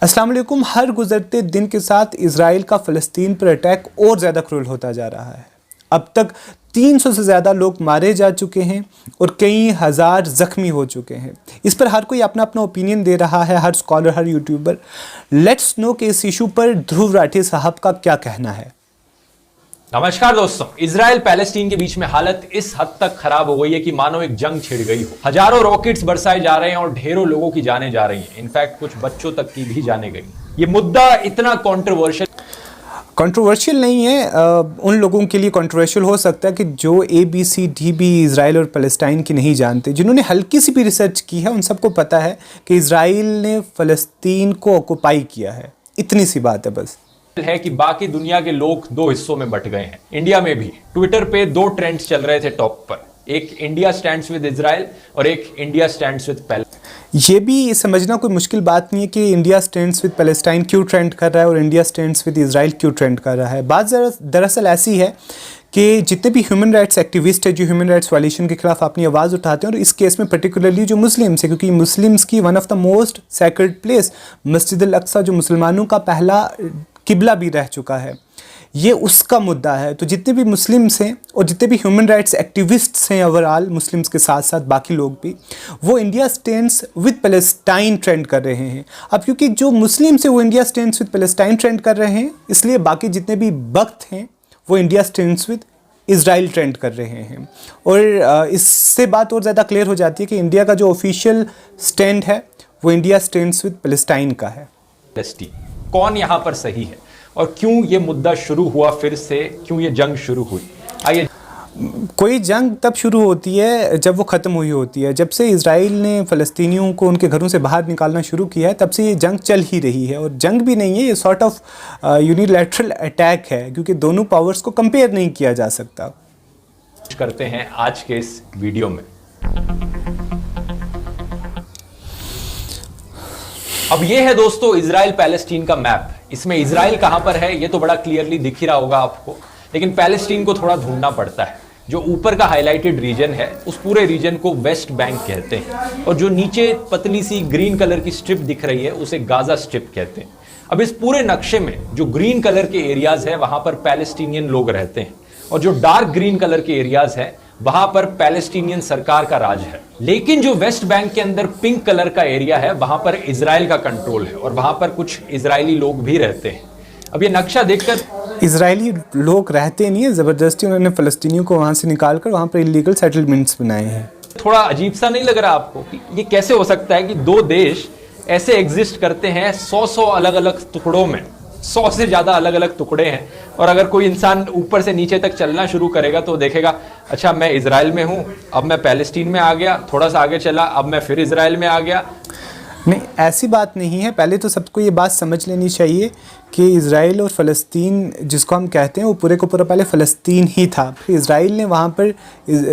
अस्सलाम वालेकुम। हर गुजरते दिन के साथ इजराइल का फ़लस्तीन पर अटैक और ज़्यादा क्रूर होता जा रहा है। अब तक 300 से ज़्यादा लोग मारे जा चुके हैं और कई हज़ार ज़ख्मी हो चुके हैं। इस पर हर कोई अपना अपना ओपिनियन दे रहा है, हर स्कॉलर, हर यूट्यूबर। लेट्स नो कि इस इशू पर ध्रुव राठी साहब का क्या कहना है। नमस्कार दोस्तों, इजराइल पैलेस्टीन के बीच में हालत इस हद तक खराब हो गई है कि मानो एक जंग छिड़ गई हो। हजारों रॉकेट्स बरसाए जा रहे हैं और ढेरों लोगों की जानें जा रही हैं। इनफैक्ट कुछ बच्चों तक की भी जानें गई। ये मुद्दा इतना कंट्रोवर्शियल नहीं है। उन लोगों के लिए कंट्रोवर्शियल हो सकता है कि जो ABCD इजराइल और फ़लस्तीन की नहीं जानते। जिन्होंने हल्की सी भी रिसर्च की है उन सबको पता है कि इजराइल ने फ़लस्तीन को ऑक्युपाई किया है। इतनी सी बात है बस। है कि बाकी दुनिया के लोग दो हिस्सों में बट गए हैं। इंडिया में भी ट्विटर पे दो ट्रेंड्स चल रहे थे टॉप पर, एक इंडिया स्टैंड्स विद इजराइल और एक इंडिया स्टैंड्स विद पैलेस्टाइन। ये भी समझना कोई मुश्किल बात नहीं है कि इंडिया स्टैंड्स विद पैलेस्टाइन क्यों ट्रेंड कर रहा है और इंडिया स्टैंड्स विद इजराइल क्यों ट्रेंड कर रहा है। बात दरअसल ऐसी है कि जितने भी ह्यूमन राइट्स एक्टिविस्ट है जो ह्यूमन राइट्स वायलेशन के खिलाफ अपनी आवाज़ उठाते हैं, और इस केस में पर्टिकुलरली जो मुस्लिम्स है, क्योंकि मुस्लिम्स की one of the most sacred place मस्जिद अल अक्सा जो मुसलमानों का पहला किबला भी रह चुका है, ये उसका मुद्दा है। तो जितने भी मुस्लिम्स हैं और जितने भी ह्यूमन राइट्स एक्टिविस्ट्स हैं ओवरऑल, मुस्लिम्स के साथ साथ बाकी लोग भी, वो India stands with Palestine trend कर रहे हैं। अब क्योंकि जो मुस्लिम्स हैं वो India stands with Palestine trend कर रहे हैं, इसलिए बाकी जितने भी वक्त हैं वो India stands with Israel trend कर रहे हैं। और इससे बात और ज़्यादा क्लियर हो जाती है कि इंडिया का जो ऑफिशियल स्टैंड है वो इंडिया स्टैंड्स विद पैलेस्टाइन का है। कौन यहां पर सही है और क्यों ये मुद्दा शुरू हुआ, फिर से क्यों ये जंग शुरू हुई? आइए। कोई जंग तब शुरू होती है जब वो ख़त्म हुई होती है। जब से इजराइल ने फ़लस्तीनियों को उनके घरों से बाहर निकालना शुरू किया है तब से ये जंग चल ही रही है। और जंग भी नहीं है, ये सॉर्ट ऑफ यूनिलैटरल अटैक है, क्योंकि दोनों पावर्स को कंपेयर नहीं किया जा सकता। करते हैं आज के इस वीडियो में। अब ये है दोस्तों इजराइल पैलेस्टीन का मैप। इसमें इजराइल कहां पर है ये तो बड़ा क्लियरली दिख ही रहा होगा आपको, लेकिन पैलेस्टीन को थोड़ा ढूंढना पड़ता है। जो ऊपर का हाईलाइटेड रीजन है उस पूरे रीजन को वेस्ट बैंक कहते हैं, और जो नीचे पतली सी ग्रीन कलर की स्ट्रिप दिख रही है उसे गाजा स्ट्रिप कहते हैं। अब इस पूरे नक्शे में जो ग्रीन कलर के एरियाज है वहां पर पैलेस्टीनियन लोग रहते हैं, और जो डार्क ग्रीन कलर के एरियाज है वहां पर पैलेस्टीनियन सरकार का राज है। लेकिन जो वेस्ट बैंक के अंदर पिंक कलर का एरिया है वहां पर इजराइल का कंट्रोल है, और वहां पर कुछ इजरायली लोग भी रहते हैं। अब ये नक्शा देखकर इजरायली लोग रहते नहीं है, जबरदस्ती उन्होंने फ़लस्तीनियों को वहां से निकालकर वहां पर इलीगल सेटलमेंट्स बनाए हैं। थोड़ा अजीब सा नहीं लग रहा आपको कि ये कैसे हो सकता है कि दो देश ऐसे एग्जिस्ट करते हैं 100 अलग अलग टुकड़ों में, 100 से ज्यादा अलग अलग टुकड़े हैं, और अगर कोई इंसान ऊपर से नीचे तक चलना शुरू करेगा तो देखेगा अच्छा मैं इजराइल में हूं, अब मैं पैलेस्टीन में आ गया, थोड़ा सा आगे चला अब मैं फिर इजराइल में आ गया। नहीं, ऐसी बात नहीं है। पहले तो सबको ये बात समझ लेनी चाहिए कि इजराइल और फ़लस्तीन जिसको हम कहते हैं वो पूरे को पूरा पहले फ़लस्तीन ही था। फिर इजराइल ने वहाँ पर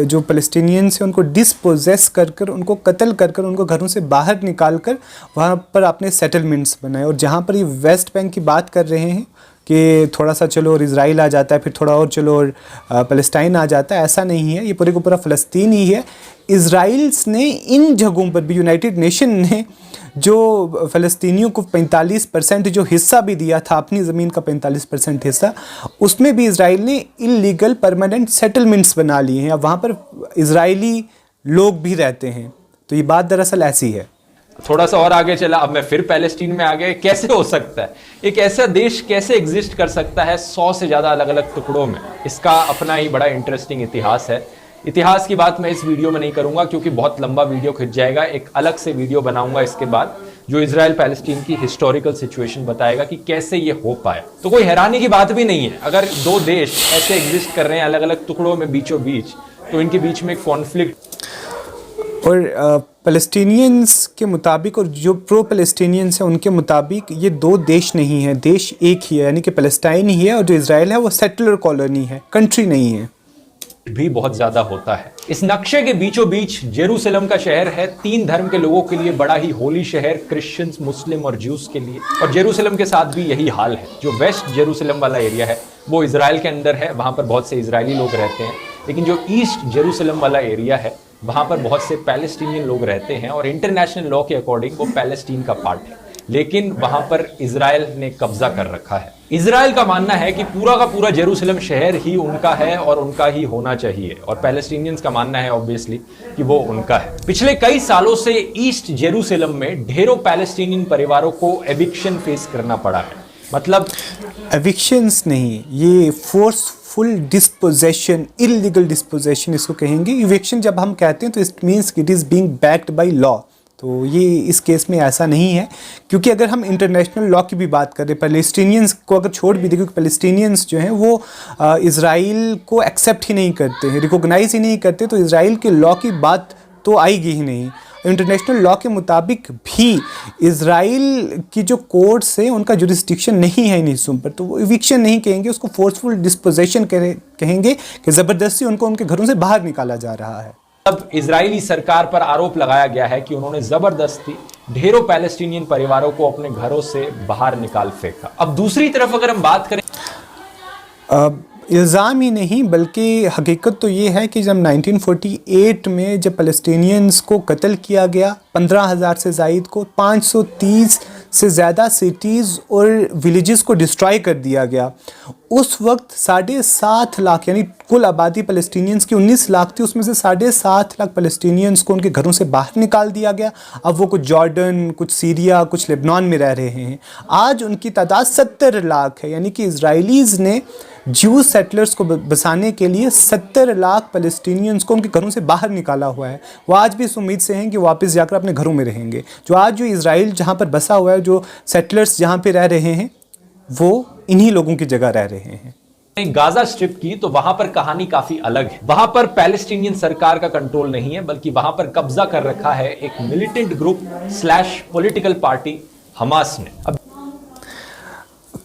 जो फ़लस्तीनियंस हैं उनको डिस्पोजेस कर कर, उनको कत्ल कर कर, उनको घरों से बाहर निकाल कर वहाँ पर अपने सेटलमेंट्स बनाए। और जहाँ पर ये वेस्ट बैंक की बात कर रहे हैं कि थोड़ा सा चलो और इजराइल आ जाता है, फिर थोड़ा और चलो और फ़लस्तीन आ जाता है, ऐसा नहीं है। ये पूरे को पूरा फ़लस्तीन ही है। इजराइल्स ने इन जगहों पर भी, यूनाइटेड नेशन ने जो फ़लस्तीनियों को 45% जो हिस्सा भी दिया था, अपनी ज़मीन का 45% हिस्सा, उसमें भी इजराइल ने इलीगल परमानेंट सेटलमेंट्स बना लिए हैं। अब वहाँ पर इजरायली लोग भी रहते हैं। तो ये बात दरअसल ऐसी है। थोड़ा सा और आगे चला अब मैं फिर पैलेस्टीन में आ गया। कैसे हो सकता है? एक ऐसा देश कैसे एग्जिस्ट कर सकता है 100 से ज्यादा अलग अलग टुकड़ों में? इसका अपना ही बड़ा इंटरेस्टिंग इतिहास है। इतिहास की बात मैं इस वीडियो में नहीं करूंगा क्योंकि बहुत लंबा वीडियो खिंच जाएगा। एक अलग से वीडियो बनाऊंगा इसके बाद जो इजराइल पैलेस्टीन की हिस्टोरिकल सिचुएशन बताएगा कि कैसे ये हो पाया। तो कोई हैरानी की बात भी नहीं है अगर दो देश ऐसे एग्जिस्ट कर रहे हैं अलग अलग टुकड़ों में बीचों बीच, तो इनके बीच में एक कॉन्फ्लिक्ट। और पैलेस्टीनियंस के मुताबिक और जो प्रो पैलेस्टीनियंस हैं उनके मुताबिक ये दो देश नहीं है, देश एक ही है, यानी कि पैलेस्टाइन ही है, और जो इजराइल है वो सेटलर कॉलोनी है, कंट्री नहीं है। भी बहुत ज्यादा होता है। इस नक्शे के बीचों बीच जेरूसलम का शहर है, 3 धर्म के लोगों के लिए बड़ा ही होली शहर, क्रिश्चियंस, मुस्लिम और ज्यूस के लिए। और जेरूसलम के साथ भी यही हाल है। जो वेस्ट जेरूसलम वाला एरिया है वो इजराइल के अंदर है, वहां पर बहुत से इजरायली लोग रहते हैं। लेकिन जो ईस्ट जेरूसलम वाला एरिया है वहां पर बहुत से पैलेस्टीनियन लोग रहते हैं, और इंटरनेशनल लॉ के अकॉर्डिंग वो पैलेस्टीन का पार्ट है। लेकिन वहां पर इजराइल ने कब्जा कर रखा है। इजराइल का मानना है कि पूरा का पूरा जेरूसलम शहर ही उनका है और उनका ही होना चाहिए, और पैलेस्टीनियंस का मानना है ऑब्वियसली कि वो उनका है। पिछले कई सालों से ईस्ट जेरूसलम में ढेरों पैलेस्टीनियन परिवारों को एविक्शन फेस करना पड़ा है। मतलब एविक्शंस नहीं, ये फोर्सफुल डिस्पोजेशन, इलीगल डिस्पोजेशन इसको कहेंगे। इविक्शन जब हम कहते हैं तो it means it is being backed by law. तो ये इस केस में ऐसा नहीं है, क्योंकि अगर हम इंटरनेशनल लॉ की भी बात करें, पैलेस्टीनियंस को अगर छोड़ भी दें, क्योंकि पैलेस्टीनियंस जो हैं वो इज़राइल को एक्सेप्ट ही नहीं करते हैं, रिकॉग्नाइज ही नहीं करते, तो इज़राइल के लॉ की बात तो आएगी ही नहीं। इंटरनेशनल लॉ के मुताबिक भी इज़राइल की जो कोर्ट्स हैं उनका जुरिस्डिक्शन नहीं है इन हिस्सों पर, तो वो इविक्शन नहीं कहेंगे, उसको फोर्सफुल डिस्पोजेशन कहेंगे कि ज़बरदस्ती उनको उनके घरों से बाहर निकाला जा रहा है। अब इजरायली सरकार पर आरोप लगाया गया है कि उन्होंने जबरदस्ती ढेरों पैलेस्टीनियन परिवारों को अपने घरों से बाहर निकाल फेंका। अब दूसरी तरफ अगर हम बात करें, इल्ज़ाम ही नहीं बल्कि हकीकत तो ये है कि जब 1948 में जब फ़लस्तीनियंस को कत्ल किया गया, 15,000 से ज़ायद को, 530 से ज़्यादा सिटीज़ और विलेजेस को डिस्ट्रॉय कर दिया गया, उस वक्त 7.5 लाख यानी कुल आबादी फ़लस्तीनियंस की 19 लाख थी, उसमें से 7.5 लाख फ़लस्तीनियंस को उनके घरों से बाहर निकाल दिया गया। अब वो कुछ जॉर्डन, कुछ सीरिया, कुछ लेबनान में रह रहे हैं। आज उनकी तादाद 70 लाख है, यानी कि इजरायलीज़ ने ज्यू सेटलर्स को बसाने के लिए 70 लाख फ़लस्तीनियंस को उनके घरों से बाहर निकाला हुआ है। वो आज भी इस उम्मीद से हैं कि वापस जाकर अपने घरों में रहेंगे। जो आज जो इज़राइल जहाँ पर बसा हुआ है, जो सेटलर्स जहाँ पे रह रहे हैं, वो इन्हीं लोगों की जगह रह रहे हैं। गाजा स्ट्रिप की तो वहां पर कहानी काफी अलग है। वहां पर पैलेस्टीनियन सरकार का कंट्रोल नहीं है, बल्कि वहां पर कब्जा कर रखा है एक militant group / political party Hamas ने। अब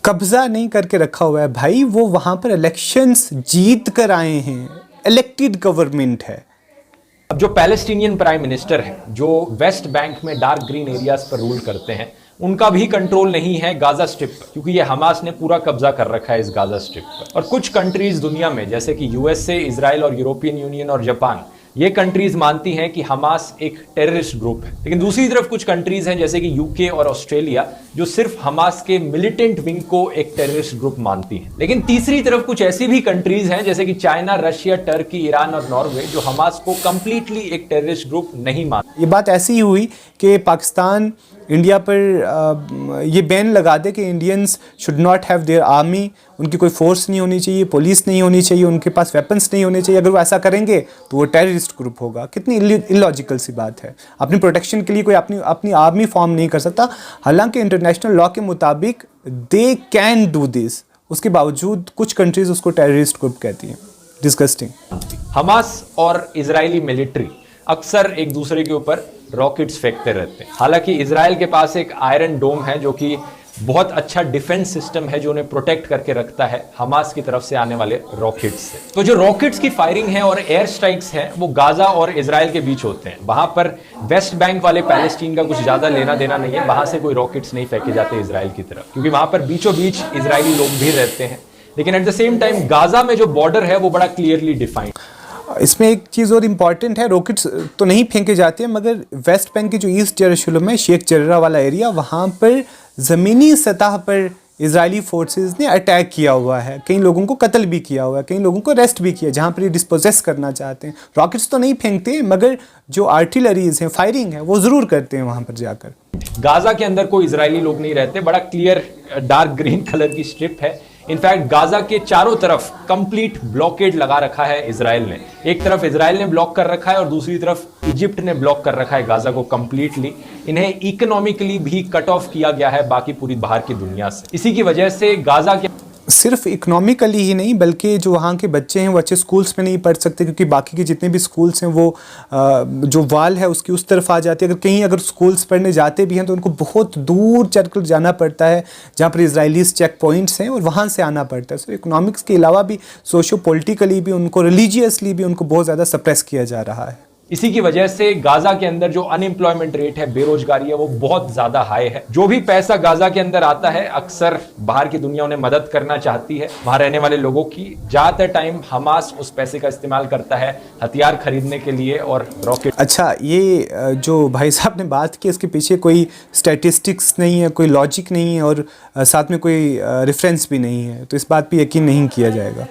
कब्जा नहीं करके रखा हुआ है भाई, वो वहाँ पर इलेक्शंस जीत कर आए हैं, इलेक्टेड गवर्नमेंट है। अब जो पैलेस्टीनियन प्राइम मिनिस्टर है, जो वेस्ट बैंक में डार्क ग्रीन एरियाज पर रूल करते हैं, उनका भी कंट्रोल नहीं है गाजा स्ट्रिप पर, क्योंकि ये हमास ने पूरा कब्जा कर रखा है इस गाजा स्ट्रिप पर। और कुछ कंट्रीज दुनिया में जैसे कि यूएसए, इजराइल और यूरोपियन यूनियन और जापान, ये कंट्रीज मानती हैं कि हमास एक टेररिस्ट ग्रुप है। लेकिन दूसरी तरफ कुछ कंट्रीज हैं जैसे कि यूके और ऑस्ट्रेलिया, जो सिर्फ हमास के मिलिटेंट विंग को एक टेररिस्ट ग्रुप मानती हैं। लेकिन तीसरी तरफ कुछ ऐसी भी कंट्रीज हैं जैसे कि चाइना, रशिया, टर्की, ईरान और नॉर्वे, जो हमास को कंप्लीटली एक टेररिस्ट ग्रुप नहीं मानते। ये बात ऐसी ही हुई कि पाकिस्तान इंडिया पर ये बैन लगा दे कि Indians should not have their army, उनकी कोई फोर्स नहीं होनी चाहिए, पुलिस नहीं होनी चाहिए, उनके पास वेपन्स नहीं होने चाहिए। अगर वो ऐसा करेंगे तो वो टेररिस्ट ग्रुप होगा। कितनी इलॉजिकल सी बात है। अपनी प्रोटेक्शन के लिए कोई अपनी आर्मी फॉर्म नहीं कर सकता, हालांकि इंटरनेशनल लॉ के मुताबिक दे कैन डू दिस, उसके बावजूद कुछ कंट्रीज उसको टेररिस्ट ग्रुप कहती हैं। डिस्गस्टिंग। हमास और इजरायली मिलिट्री अक्सर एक दूसरे के ऊपर रॉकेट्स फेंकते रहते हैं। हालांकि इजराइल के पास एक आयरन डोम है जो कि बहुत अच्छा डिफेंस सिस्टम है, जो उन्हें प्रोटेक्ट करके रखता है हमास की तरफ से आने वाले रॉकेट्स से। तो जो रॉकेट्स की फायरिंग है और एयर स्ट्राइक्स हैं, वो गाजा और इजराइल के बीच होते हैं। वहां पर वेस्ट बैंक वाले पैलेस्टीन का कुछ ज्यादा लेना देना नहीं है, वहां से कोई रॉकेट्स नहीं फेंके जाते इजराइल की तरफ, क्योंकि वहां पर बीचों बीच इजरायली लोग भी रहते हैं। लेकिन at the same time Gaza में जो बॉर्डर है वो बड़ा क्लियरली डिफाइंड। इसमें एक चीज़ और इम्पॉर्टेंट है, रॉकेट्स तो नहीं फेंके जाते हैं, मगर वेस्ट बैंक के जो ईस्ट जेरूसलम है, शेख जर्रा वाला एरिया, वहाँ पर ज़मीनी सतह पर इजरायली फोर्सेस ने अटैक किया हुआ है। कई लोगों को कत्ल भी किया हुआ है, कई लोगों को अरेस्ट भी किया, जहाँ पर ये डिस्पोजेस करना चाहते हैं। रॉकेट्स तो नहीं फेंकते, मगर जो आर्टिलरीज हैं, फायरिंग है, वो ज़रूर करते हैं वहाँ पर जाकर। गाजा के अंदर कोई इजरायली लोग नहीं रहते, बड़ा क्लियर डार्क ग्रीन कलर की स्ट्रिप है। इनफैक्ट गाजा के चारों तरफ कंप्लीट ब्लॉकेड लगा रखा है इजराइल ने। एक तरफ इजराइल ने ब्लॉक कर रखा है और दूसरी तरफ इजिप्ट ने ब्लॉक कर रखा है गाजा को कंप्लीटली। इन्हें इकोनॉमिकली भी कट ऑफ किया गया है बाकी पूरी बाहर की दुनिया से। इसी की वजह से गाजा के सिर्फ इकोनॉमिकली ही नहीं, बल्कि जो वहाँ के बच्चे हैं वो अच्छे स्कूल्स में नहीं पढ़ सकते, क्योंकि बाकी के जितने भी स्कूल्स हैं वो जो वाल है उसकी उस तरफ आ जाती है। अगर स्कूल्स पढ़ने जाते भी हैं तो उनको बहुत दूर चलकर जाना पड़ता है, जहाँ पर इजराइलीज चेक पॉइंट्स हैं, और वहाँ से आना पड़ता है। सो इकोनॉमिक्स के अलावा भी सोशो पॉलिटिकली भी उनको, रिलीजियसली भी उनको बहुत ज़्यादा सप्रेस किया जा रहा है। इसी की वजह से गाजा के अंदर जो अनएम्प्लॉयमेंट रेट है, बेरोजगारी है, वो बहुत ज्यादा हाई है। जो भी पैसा गाजा के अंदर आता है अक्सर बाहर की दुनिया उन्हें मदद करना चाहती है, वहां रहने वाले लोगों की। ज्यादातर टाइम हमास उस पैसे का इस्तेमाल करता है हथियार खरीदने के लिए और रॉकेट। अच्छा, ये जो भाई साहब ने बात की इसके पीछे कोई स्टैटिस्टिक्स नहीं है, कोई लॉजिक नहीं है और साथ में कोई रेफरेंस भी नहीं है, तो इस बात पे यकीन नहीं किया जाएगा।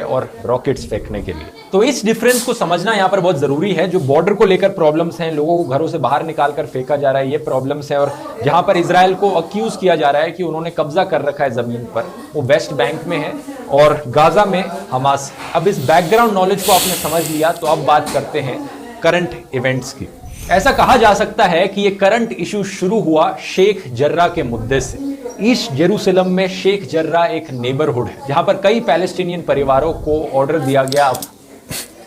और रॉकेट्स फेंकने के लिए। तो इस डिफरेंस को समझना यहां पर बहुत जरूरी है। जो बॉर्डर को लेकर प्रॉब्लम्स हैं, लोगों को घरों से बाहर निकाल कर फेंका जा रहा है, ये प्रॉब्लम्स है। और जहां पर इजराइल को अक्यूज किया जा रहा है कि उन्होंने कब्जा कर रखा है जमीन पर, वो वेस्ट बैंक में है और गाजा में हमास। अब इस बैकग्राउंड नॉलेज को आपने समझ लिया तो अब बात करते हैं करंट इवेंट्स की। ऐसा कहा जा सकता है कि ये करंट इशू शुरू हुआ शेख जर्रा के मुद्दे से। ईस्ट जेरूसलम में शेख जर्रा एक नेबरहुड है जहां पर कई पैलेस्टीनियन परिवारों को ऑर्डर दिया गया।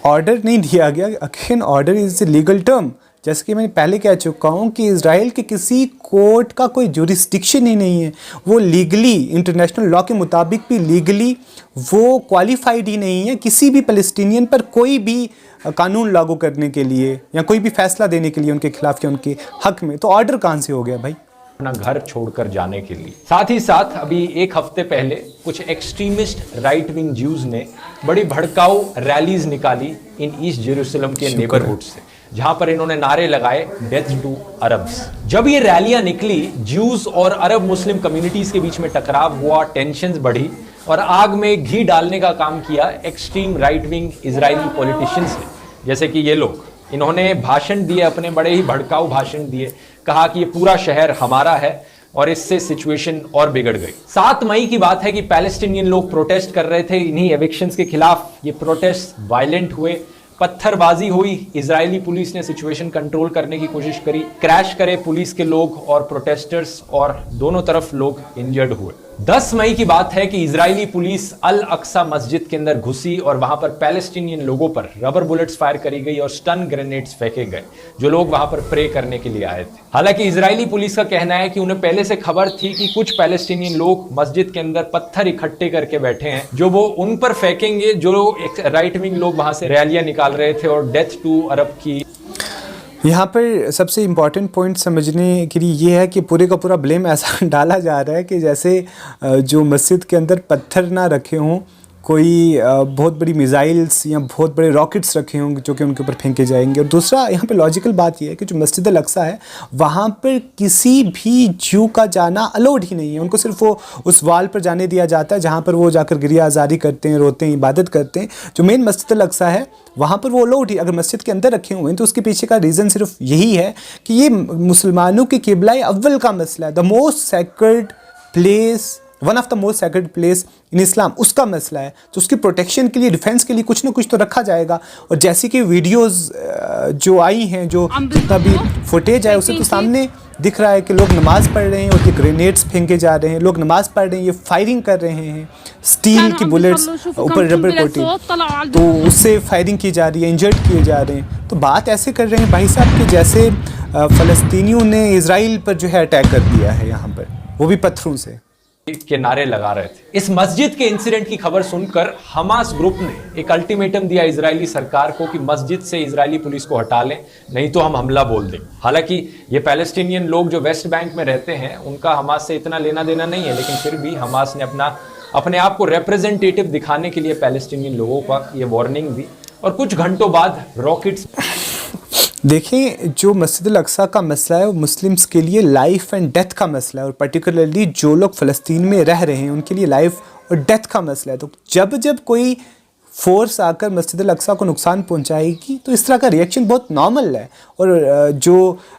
ऑर्डर नहीं दिया गया, again order is a legal term. जैसे कि मैंने पहले कह चुका हूँ कि इजराइल के किसी कोर्ट का कोई जुरिस्डिक्शन ही नहीं है। वो लीगली, इंटरनेशनल लॉ के मुताबिक भी लीगली वो क्वालिफाइड ही नहीं है किसी भी पैलेस्टीनियन पर कोई भी कानून लागू करने के लिए या कोई भी फैसला देने के लिए उनके खिलाफ या उनके हक में। तो ऑर्डर कहाँ से हो गया भाई? अपना घर छोड़कर जाने के लिए। साथ ही साथ अभी एक हफ्ते पहले कुछ एक्सट्रीमिस्ट राइट विंग ज्यूज ने बड़ी भड़काऊ रैलीज निकाली इन ईस्ट जेरूसलम के नेबरहुड से, जहां पर इन्होंने नारे लगाए डेथ टू अरब्स। जब ये रैलियां निकली, ज्यूज और अरब मुस्लिम कम्युनिटीज के बीच में टकराव हुआ, टेंशंस बढ़ी और आग में घी डालने का काम किया extreme right wing Israeli politicians ने। जैसे कि ये लोग, इन्होंने भाषण दिए, अपने बड़े ही भड़काऊ भाषण दिए, कहा कि ये पूरा शहर हमारा है और इससे सिचुएशन और बिगड़ गई। 7 मई की बात है कि पैलेस्टीनियन लोग प्रोटेस्ट कर रहे थे इन्हीं एविक्शंस के खिलाफ। ये प्रोटेस्ट वायलेंट हुए, पत्थरबाजी हुई, इजरायली पुलिस ने सिचुएशन कंट्रोल करने की कोशिश करी, क्रैश करे पुलिस के लोग और प्रोटेस्टर्स और दोनों तरफ लोग इंजर्ड हुए। 10 मई की बात है कि इजरायली पुलिस अल अक्सा मस्जिद के अंदर घुसी और वहां पर पैलेस्टीनियन लोगों पर रबर बुलेट्स फायर करी गई और स्टन ग्रेनेड्स फेंके गए, जो लोग वहां पर प्रे करने के लिए आए थे। हालांकि इजरायली पुलिस का कहना है कि उन्हें पहले से खबर थी कि कुछ पैलेस्टीनियन लोग मस्जिद के अंदर पत्थर इकट्ठे करके बैठे हैं, जो वो उन पर फेंकेंगे जो राइट विंग लोग वहां से रैलियां निकाल रहे थे और डेथ टू अरब की। यहाँ पर सबसे इम्पॉर्टेंट पॉइंट समझने के लिए ये है कि पूरे का पूरा ब्लेम ऐसा डाला जा रहा है कि जैसे जो मस्जिद के अंदर पत्थर ना रखे हों, कोई बहुत बड़ी मिसाइल्स या बहुत बड़े रॉकेट्स रखे होंगे जो कि उनके ऊपर फेंके जाएंगे। और दूसरा यहाँ पे लॉजिकल बात यह है कि जो मस्जिद अल अक्सा है वहाँ पर किसी भी ज्यू का जाना अलाउड ही नहीं है। उनको सिर्फ वो उस वाल पर जाने दिया जाता है जहाँ पर वो जाकर गिरिया आज़ारी करते हैं, रोते हैं, इबादत करते हैं। जो मेन मस्जिद अल अक्सा है वहाँ पर वो अलाउड ही, अगर मस्जिद के अंदर रखे हुए हैं तो उसके पीछे का रीज़न सिर्फ यही है कि ये मुसलमानों के किबला अव्वल का मसला है। The most sacred place, one of the most sacred place in Islam, उसका मसला है। तो उसकी प्रोटेक्शन के लिए, डिफेंस के लिए कुछ ना कुछ तो रखा जाएगा। और जैसे कि वीडियोस जो आई हैं, जो जितना भी फुटेज है उससे तो सामने दिख रहा है कि लोग नमाज़ पढ़ रहे हैं और ये ग्रेनेड्स फेंके जा रहे हैं। लोग नमाज़ पढ़ रहे हैं, ये फायरिंग कर रहे हैं, स्टील की बुलेट्स ऊपर रबर कोटिंग, तो उससे फायरिंग की जा रही है, इंजर्ड किए जा रहे हैं। तो बात ऐसे कर रहे हैं भाई साहब कि जैसे फ़लस्तीनियों ने इजराइल पर जो है अटैक कर दिया है यहाँ पर, वो भी पत्थरों से के नारे लगा रहे थे। इस मस्जिद के इंसिडेंट की खबर सुनकर हमास ग्रुप ने एक अल्टीमेटम दिया इजरायली सरकार को कि मस्जिद से इजरायली पुलिस को हटा लें, नहीं तो हम हमला बोल दें। हालांकि ये पैलेस्टीनियन लोग जो वेस्ट बैंक में रहते हैं उनका हमास से इतना लेना देना नहीं है, लेकिन फिर भी हमास ने अपने आप को रिप्रेजेंटेटिव दिखाने के लिए पैलेस्टीनियन लोगों का ये वार्निंग दी और कुछ घंटों बाद रॉकेट्स। देखें, जो मस्जिद अल अक्सा का मसला है वो मुस्लिम्स के लिए लाइफ एंड डेथ का मसला है, और पर्टिकुलरली जो लोग फ़लस्तीन में रह रहे हैं उनके लिए लाइफ और डेथ का मसला है। तो जब जब कोई फोर्स आकर मस्जिद अल अक्सा को नुकसान पहुंचाएगी तो इस तरह का रिएक्शन बहुत नॉर्मल है। और जो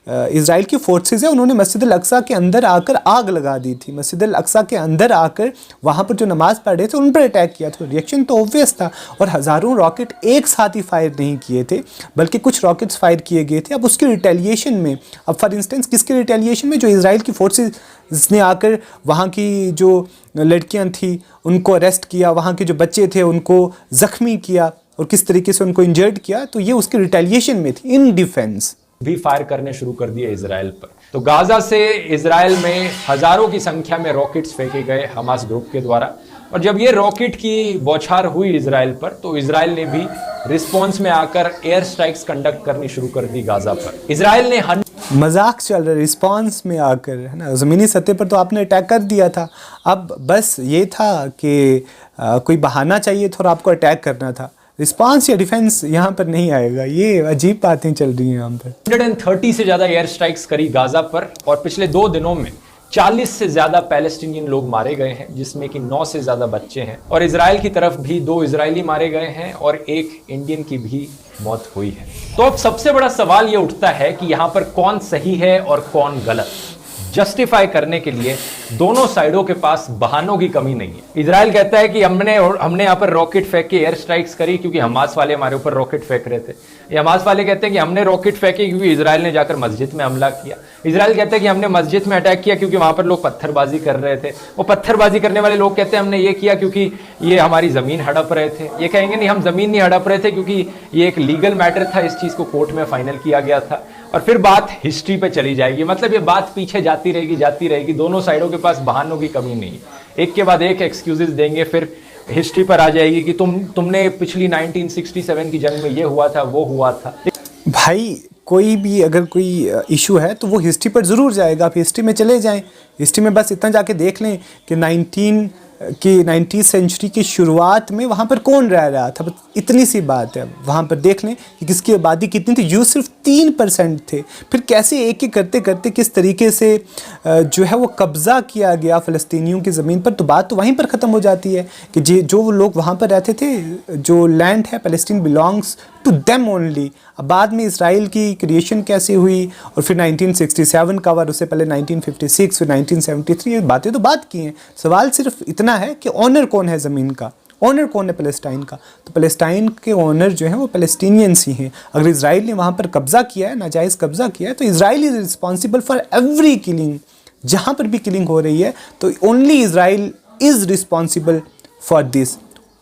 इज़राइल की फोर्सेस है उन्होंने मस्जिद अल अक्सा के अंदर आकर आग लगा दी थी। मस्जिद अल अक्सा के अंदर आकर वहाँ पर जो नमाज़ पढ़ रहे थे उन पर अटैक किया। तो रिएक्शन तो ऑब्वियस था। और हज़ारों रॉकेट एक साथ ही फायर नहीं किए थे, बल्कि कुछ रॉकेट्स फायर किए गए थे। अब उसके रिटेलिएशन में, अब फॉर इंस्टेंस किसके रिटेलिएशन में, जो इज़राइल की फोर्सेस ने आकर वहाँ की जो लड़कियां थी उनको अरेस्ट किया, वहाँ के जो बच्चे थे उनको ज़ख्मी किया और किस तरीके से उनको इंजर्ड किया, तो ये उसके रिटेलिएशन में थी, इन डिफेंस। भी फायर करने शुरू कर दिए इजराइल पर। तो गाजा से इजराइल में हजारों की संख्या में रॉकेट्स फेंके गए हमास ग्रुप के द्वारा, और जब ये रॉकेट की बौछार हुई इजराइल पर तो इजराइल ने भी रिस्पॉन्स में आकर एयर स्ट्राइक्स कंडक्ट करनी शुरू कर दी गाजा पर। इजराइल ने मजाक चल रहा है रिस्पॉन्स में आकर, है ना। ज़मीनी सतह पर तो आपने अटैक कर दिया था, अब बस ये था कि कोई बहाना चाहिए था और आपको अटैक करना था। रिस्पांस या डिफेंस यहाँ पर नहीं आएगा। ये अजीब बातें चल रही हैं यहाँ पर। 130 से ज्यादा एयर स्ट्राइक्स करी गाजा पर, और पिछले 2 दिनों में 40 से ज्यादा पैलेस्टीनियन लोग मारे गए हैं, जिसमें कि 9 से ज्यादा बच्चे हैं। और इजराइल की तरफ भी 2 इजरायली मारे गए हैं और 1 इंडियन की भी मौत हुई है। तो अब सबसे बड़ा सवाल यह उठता है कि यहां पर कौन सही है और कौन गलत। जस्टिफाई करने के लिए दोनों साइडों के पास बहानों की कमी नहीं है। इजराइल कहता है कि हमने यहाँ पर रॉकेट फेंक के एयर स्ट्राइक्स करी क्योंकि हमास वाले हमारे ऊपर रॉकेट फेंक रहे थे। ये हमास वाले कहते हैं कि हमने रॉकेट फेंके क्योंकि इजराइल ने जाकर मस्जिद में हमला किया। इजराइल कहते हैं कि हमने मस्जिद में अटैक किया क्योंकि वहां पर लोग पत्थरबाजी कर रहे थे। वो पत्थरबाजी करने वाले लोग कहते हैं हमने ये किया क्योंकि ये हमारी जमीन हड़प रहे थे। ये कहेंगे नहीं, हम जमीन नहीं हड़प रहे थे क्योंकि ये एक लीगल मैटर था, इस चीज को कोर्ट में फाइनल किया गया था। और फिर बात हिस्ट्री पे चली जाएगी। मतलब ये बात पीछे जाती रहेगी। दोनों साइडों के पास बहानों की कमी नहीं है, एक के बाद एक एक्सक्यूजेस देंगे, फिर हिस्ट्री पर आ जाएगी कि तुमने पिछली 1967 की जंग में ये हुआ था, वो हुआ था। भाई कोई भी अगर कोई इशू है तो वो हिस्ट्री पर ज़रूर जाएगा। आप हिस्ट्री में चले जाएं, हिस्ट्री में बस इतना जाके देख लें कि 19वीं सेंचुरी की शुरुआत में वहाँ पर कौन रह रहा था, बस इतनी सी बात है। वहाँ पर देख लें कि किसकी आबादी कितनी थी। यूँ सिर्फ 3% थे। फिर कैसे एक एक करते करते किस तरीके से जो है वो कब्ज़ा किया गया फ़लस्तीनियों की ज़मीन पर, तो बात तो वहीं पर ख़त्म हो जाती है कि जो लोग वहाँ पर रहते थे, जो लैंड है Palestine belongs to them only. अब बाद में इसराइल की क्रिएशन कैसे हुई, और फिर 1967 का और उससे पहले 1956, फिर 1973, ये बातें तो बात की हैं। सवाल सिर्फ इतना है कि ऑनर कौन है ज़मीन का, ऑनर कौन है पैलेस्टाइन का। तो पैलेस्टाइन के ऑनर जो हैं वो पैलेस्टीनियंस ही हैं। अगर इसराइल ने वहाँ पर कब्ज़ा किया है, नाजायज़ कब्ज़ा किया है, तो Israel is responsible for every killing. जहाँ पर भी किलिंग हो रही है तो only Israel is responsible for this,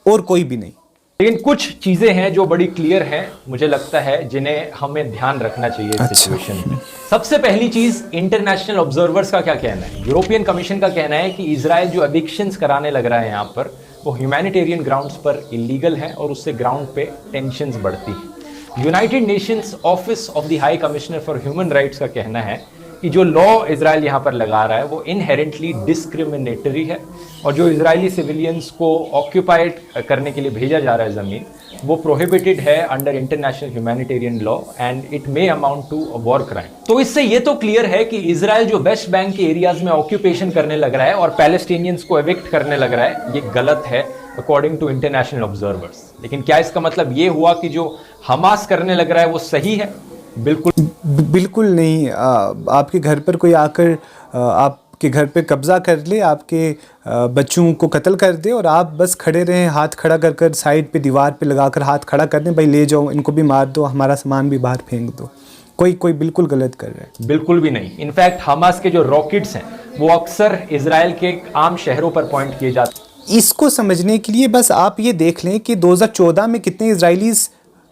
और कोई भी नहीं। लेकिन कुछ चीजें हैं जो बड़ी क्लियर हैं, मुझे लगता है, जिन्हें हमें ध्यान रखना चाहिए इस सिचुएशन में। सबसे पहली चीज, इंटरनेशनल ऑब्जर्वर्स का क्या कहना है। यूरोपियन कमीशन का कहना है कि इजराइल जो एविक्शंस कराने लग रहा है यहाँ पर, वो ह्यूमैनिटेरियन ग्राउंड्स पर इलीगल है और उससे ग्राउंड पे टेंशंस बढ़ती है। United Nations office of the high commissioner for human rights का कहना है कि जो लॉ इजराइल यहाँ पर लगा रहा है वो इनहेरेंटली डिस्क्रिमिनेटरी है, और जो इजरायली सिविलियंस को ऑक्यूपाइड करने के लिए भेजा जा रहा है ज़मीन, वो प्रोहिबिटेड है under international humanitarian law and it may amount to a war crime. तो इससे ये तो क्लियर है कि इजराइल जो वेस्ट बैंक के एरियाज में ऑक्यूपेशन करने लग रहा है और पैलेस्टीनियंस को एविक्ट करने लग रहा है, ये गलत है अकॉर्डिंग टू इंटरनेशनल ऑब्जर्वर्स। लेकिन क्या इसका मतलब ये हुआ कि जो हमास करने लग रहा है वो सही है? बिल्कुल नहीं। आपके घर पर कोई आकर आपके घर पे कब्ज़ा कर ले, आपके बच्चों को कत्ल कर दे, और आप बस खड़े रहें, हाथ खड़ा कर कर साइड पे दीवार पे लगाकर हाथ खड़ा कर दें, भाई ले जाओ, इनको भी मार दो, हमारा सामान भी बाहर फेंक दो। कोई बिल्कुल गलत कर रहा है। बिल्कुल भी नहीं। इनफैक्ट हमास के जो रॉकेट्स हैं वो अक्सर इजराइल के आम शहरों पर पॉइंट किए जाते हैं। इसको समझने के लिए बस आप ये देख लें कि 2014 में कितने इजरायलीज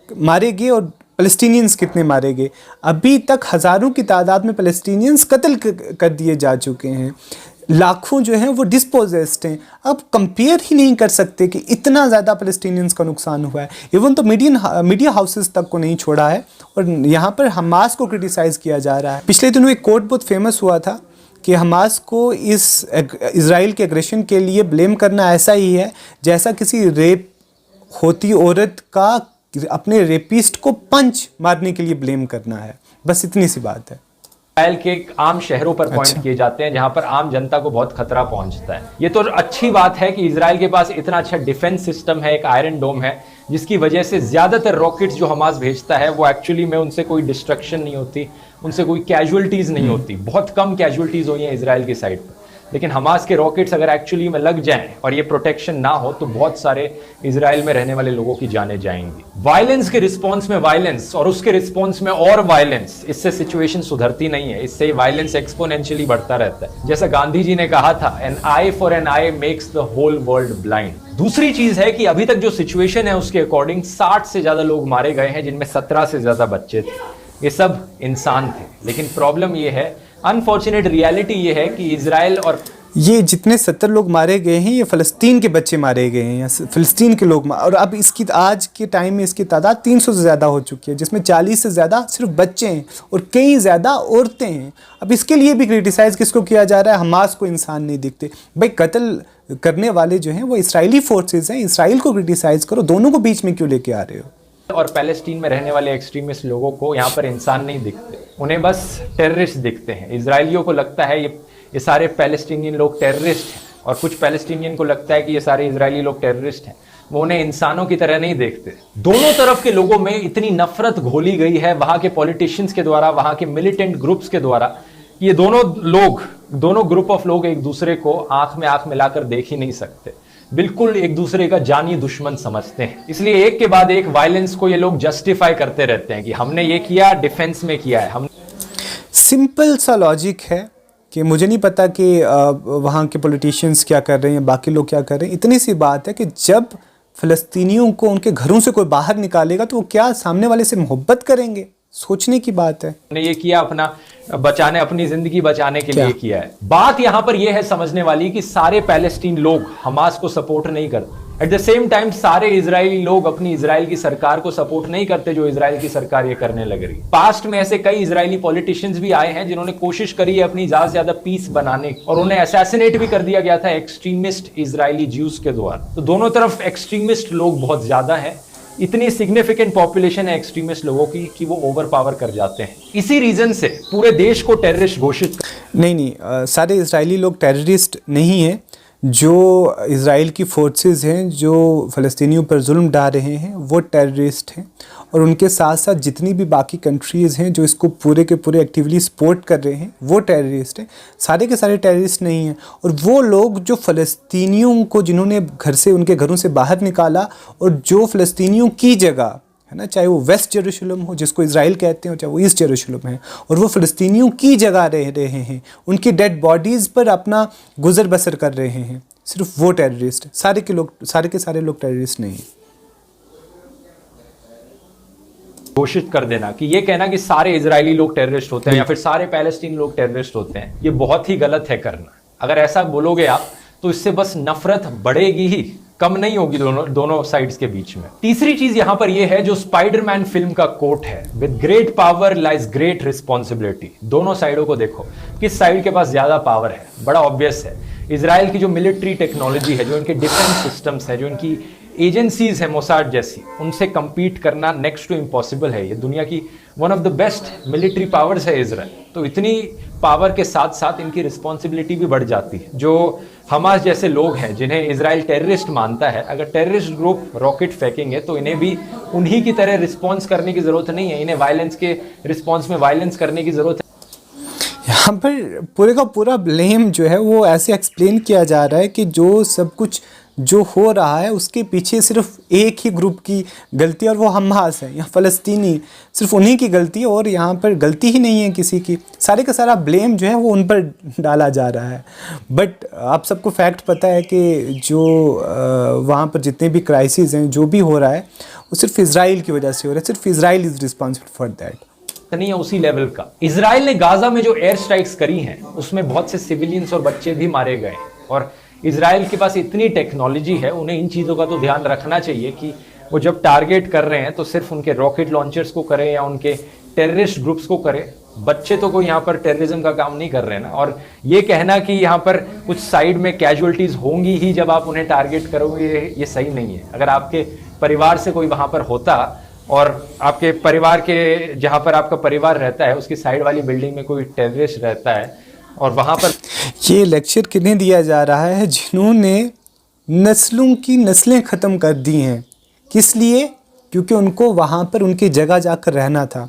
मारे गए और पैलेस्टीनियंस कितने मारे गए। अभी तक हज़ारों की तादाद में पैलेस्टीनियंस कत्ल कर दिए जा चुके हैं, लाखों जो हैं वो डिस्पोजेस्ड हैं। अब कंपेयर ही नहीं कर सकते कि इतना ज़्यादा पैलेस्टीनियंस का नुकसान हुआ है। इवन तो मीडिया हाउसेस तक को नहीं छोड़ा है, और यहाँ पर हमास को क्रिटिसाइज़ किया जा रहा है। पिछले दिनों एक कोट बहुत फेमस हुआ था कि हमास को इस इजराइल के एग्रेशन के लिए ब्लेम करना ऐसा ही है जैसा किसी रेप होती औरत का अपने रेपिस्ट को पंच मारने के लिए ब्लेम करना है। बस इतनी सी बात है। इजराइल के आम शहरों पर पॉइंट किए जाते हैं जहां पर आम जनता को बहुत खतरा पहुंचता है। ये तो अच्छी बात है कि इजराइल के पास इतना अच्छा डिफेंस सिस्टम है, एक आयरन डोम है, जिसकी वजह से ज्यादातर रॉकेट्स जो हमास भेजता है वो एक्चुअली में उनसे कोई डिस्ट्रक्शन नहीं होती, उनसे कोई कैजुअलिटीज नहीं होती। बहुत कम कैजुअलिटीज हुई हैं इजराइल की साइड पर। लेकिन हमास के रॉकेट्स अगर एक्चुअली में लग जाएं और ये प्रोटेक्शन ना हो तो बहुत सारे इजराइल में रहने वाले लोगों की जानें जाएंगी। वायलेंस के रिस्पॉन्स में वायलेंस और उसके रिस्पॉन्स में और वायलेंस, इससे सिचुएशन सुधरती नहीं है, इससे वायलेंस एक्सपोनेंशियली बढ़ता रहता है। जैसा गांधी जी ने कहा था, an eye for an eye makes the whole world blind. दूसरी चीज है कि अभी तक जो सिचुएशन है उसके अकॉर्डिंग 60 से ज्यादा लोग मारे गए हैं, जिनमें 17 से ज्यादा बच्चे थे। ये सब इंसान थे। लेकिन प्रॉब्लम ये है, अनफॉर्चुनेट रियलिटी ये है कि इजराइल और ये जितने 70 लोग मारे गए हैं ये फ़लस्तीन के बच्चे मारे गए हैं या फ़लस्तीन के लोग और अब इसकी आज के टाइम में इसकी तादाद 300 से ज़्यादा हो चुकी है, जिसमें 40 से ज़्यादा सिर्फ बच्चे हैं और कई ज़्यादा औरतें हैं। अब इसके लिए भी क्रिटिसाइज़ किसको किया जा रहा है? हमास को इंसान नहीं दिखते। भाई कत्ल करने वाले जो हैं वो इसराइली फोर्सेज हैं, इसराइल को क्रिटिसाइज़ करो, दोनों को बीच में क्यों लेके आ रहे हो? और पैलेस्टीन में रहने वाले एक्सट्रीमिस्ट लोगों को यहाँ पर इंसान नहीं दिखते, उन्हें बस टेररिस्ट दिखते हैं। इजरायलियों को लगता है ये सारे पैलेस्टीनियन लोग टेररिस्ट हैं, और कुछ पैलेस्टीनियन को लगता है कि ये सारे इजरायली लोग टेररिस्ट हैं। वो उन्हें इंसानों की तरह नहीं देखते। दोनों तरफ के लोगों में इतनी नफरत घोली गई है वहां के पॉलिटिशियंस के द्वारा, वहां के मिलिटेंट ग्रुप्स के द्वारा, ये दोनों ग्रुप ऑफ लोग एक दूसरे को आंख में आंख मिलाकर देख ही नहीं सकते, बिल्कुल एक दूसरे का जानी दुश्मन समझते हैं। इसलिए एक के बाद एक वायलेंस को ये लोग जस्टिफाई करते रहते हैं कि हमने ये किया, डिफेंस में किया है। हम सिंपल सा लॉजिक है कि मुझे नहीं पता कि वहाँ के पॉलिटिशियंस क्या कर रहे हैं, बाकी लोग क्या कर रहे हैं। इतनी सी बात है कि जब फ़लस्तीनियों को उनके घरों से कोई बाहर निकालेगा तो वो क्या सामने वाले से मोहब्बत करेंगे? सोचने की बात है। ने ये किया अपनी जिंदगी बचाने के लिए किया है। बात यहां पर यह है समझने वाली कि सारे पैलेस्टीन लोग हमास को सपोर्ट नहीं करते। एट द सेम टाइम सारे इजरायली लोग अपनी इजराइल की सरकार को सपोर्ट नहीं करते जो इजराइल की सरकार ये करने लग रही। पास्ट में ऐसे कई इजरायली पॉलिटिशियंस भी आए हैं जिन्होंने कोशिश करी है अपनी ज्यादा से ज्यादा पीस बनाने की, और उन्हें असैसिनेट भी कर दिया गया था एक्सट्रीमिस्ट इजरायली ज्यूज के द्वारा। तो दोनों तरफ एक्सट्रीमिस्ट लोग बहुत ज्यादा है। इतनी सिग्निफिकेंट पॉपुलेशन है एक्सट्रीमिस्ट लोगों की कि वो ओवर पावर कर जाते हैं। इसी रीजन से पूरे देश को टेररिस्ट घोषित नहीं, सारे इजरायली लोग टेररिस्ट नहीं हैं। जो इज़राइल की फोर्सेस हैं जो फ़लस्तीनियों पर जुल्म डाल रहे हैं वो टेररिस्ट हैं, और उनके साथ साथ जितनी भी बाकी कंट्रीज़ हैं जो इसको पूरे के पूरे एक्टिवली सपोर्ट कर रहे हैं वो टेररिस्ट हैं। सारे के सारे टेररिस्ट नहीं हैं। और वो लोग जो फ़लस्तीनियों को जिन्होंने घर से उनके घरों से बाहर निकाला और जो फ़लस्तीनियों की जगह है ना, चाहे वो वेस्ट जेरूशलम हो जिसको इजराइल कहते हैं, चाहे वो ईस्ट जेरूशलम है, और वो फ़लस्तीनियों की जगह रह रहे हैं, उनकी डेड बॉडीज़ पर अपना गुजर बसर कर रहे हैं, सिर्फ वो टेररिस्ट। सारे के सारे लोग टेररिस्ट नहीं। घोषित कर देना कि ये कहना कि सारे इजरायली लोग टेररिस्ट होते हैं या फिर सारे पैलेस्टीन लोग टेररिस्ट होते हैं, ये बहुत ही गलत है करना। अगर ऐसा बोलोगे आप तो इससे बस नफरत बढ़ेगी ही, कम नहीं होगी दोनों साइड्स के बीच में। तीसरी चीज यहां पर यह है जो स्पाइडरमैन फिल्म का कोट है, with great power lies great responsibility. दोनों साइडों को देखो, किस साइड के पास ज्यादा पावर है, बड़ा ऑब्वियस है। इजराइल की जो मिलिट्री टेक्नोलॉजी है, जो इनके डिफेंस सिस्टम्स है, जो इनकी एजेंसीज है मोसाद जैसी, उनसे कंपीट करना नेक्स्ट टू इम्पॉसिबल है। ये दुनिया की one of the best military powers है इजराइल। तो इतनी पावर के साथ साथ इनकी रिस्पॉन्सिबिलिटी भी बढ़ जाती है। जो हमास जैसे लोग हैं जिन्हें इजराइल टेररिस्ट मानता है, अगर टेररिस्ट ग्रुप रॉकेट फेंकेंगे तो इन्हें भी उन्हीं की तरह रिस्पॉन्स करने की जरूरत नहीं है। इन्हें वायलेंस के रिस्पॉन्स में वायलेंस करने की जरूरत है। यहाँ पर पूरे का पूरा ब्लेम जो है वो ऐसे एक्सप्लेन किया जा रहा है कि जो सब कुछ जो हो रहा है उसके पीछे सिर्फ एक ही ग्रुप की गलती है और वो हमास है या फ़लस्तीनी, सिर्फ उन्हीं की गलती है और यहाँ पर गलती ही नहीं है किसी की। सारे का सारा ब्लेम जो है वो उन पर डाला जा रहा है। बट आप सबको फैक्ट पता है कि जो वहाँ पर जितने भी क्राइसिस हैं, जो भी हो रहा है वो सिर्फ इजराइल की वजह से हो रहा है। सिर्फ Israel is responsible for that. नहीं है उसी लेवल का। इजराइल ने गाजा में जो एयर स्ट्राइक्स करी हैं उसमें बहुत से सिविलियंस और बच्चे भी मारे गए, और इजराइल के पास इतनी टेक्नोलॉजी है, उन्हें इन चीज़ों का तो ध्यान रखना चाहिए कि वो जब टारगेट कर रहे हैं तो सिर्फ उनके रॉकेट लॉन्चर्स को करें या उनके टेररिस्ट ग्रुप्स को करें। बच्चे तो कोई यहाँ पर टेररिज्म का काम नहीं कर रहे हैं ना। और ये कहना कि यहाँ पर कुछ साइड में कैजुअलिटीज होंगी ही जब आप उन्हें टारगेट करोगे, ये सही नहीं है। अगर आपके परिवार से कोई वहाँ पर होता और आपके परिवार के जहाँ पर आपका परिवार रहता है उसकी साइड वाली बिल्डिंग में कोई टेररिस्ट रहता है और वहाँ पर ये लेक्चर किन्हें दिया जा रहा है? जिन्होंने नस्लों की नस्लें ख़त्म कर दी हैं। किस लिए? क्योंकि उनको वहाँ पर उनकी जगह जाकर रहना था।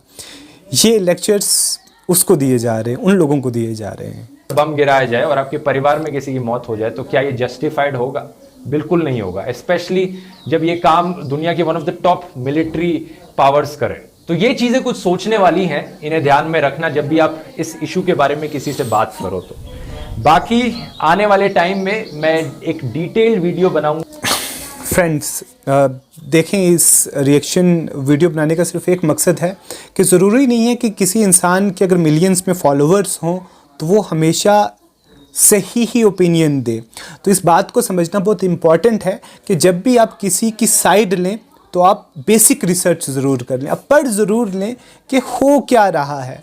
ये लेक्चर्स उसको दिए जा रहे हैं, उन लोगों को दिए जा रहे हैं। बम गिराया जाए और आपके परिवार में किसी की मौत हो जाए तो क्या ये जस्टिफाइड होगा? बिल्कुल नहीं होगा, स्पेशली जब ये काम दुनिया की one of the top military powers करे। तो ये चीजें कुछ सोचने वाली हैं, इन्हें ध्यान में रखना जब भी आप इस इशू के बारे में किसी से बात करो। तो बाकी आने वाले टाइम में मैं एक डिटेल्ड वीडियो बनाऊंगा। फ्रेंड्स, देखें, इस रिएक्शन वीडियो बनाने का सिर्फ एक मकसद है कि ज़रूरी नहीं है कि किसी इंसान के अगर मिलियंस में फॉलोअर्स हों तो वो हमेशा सही ही ओपिनियन दे। तो इस बात को समझना बहुत इम्पॉर्टेंट है कि जब भी आप किसी की साइड लें तो आप बेसिक रिसर्च ज़रूर कर लें, आप पढ़ ज़रूर लें कि हो क्या रहा है।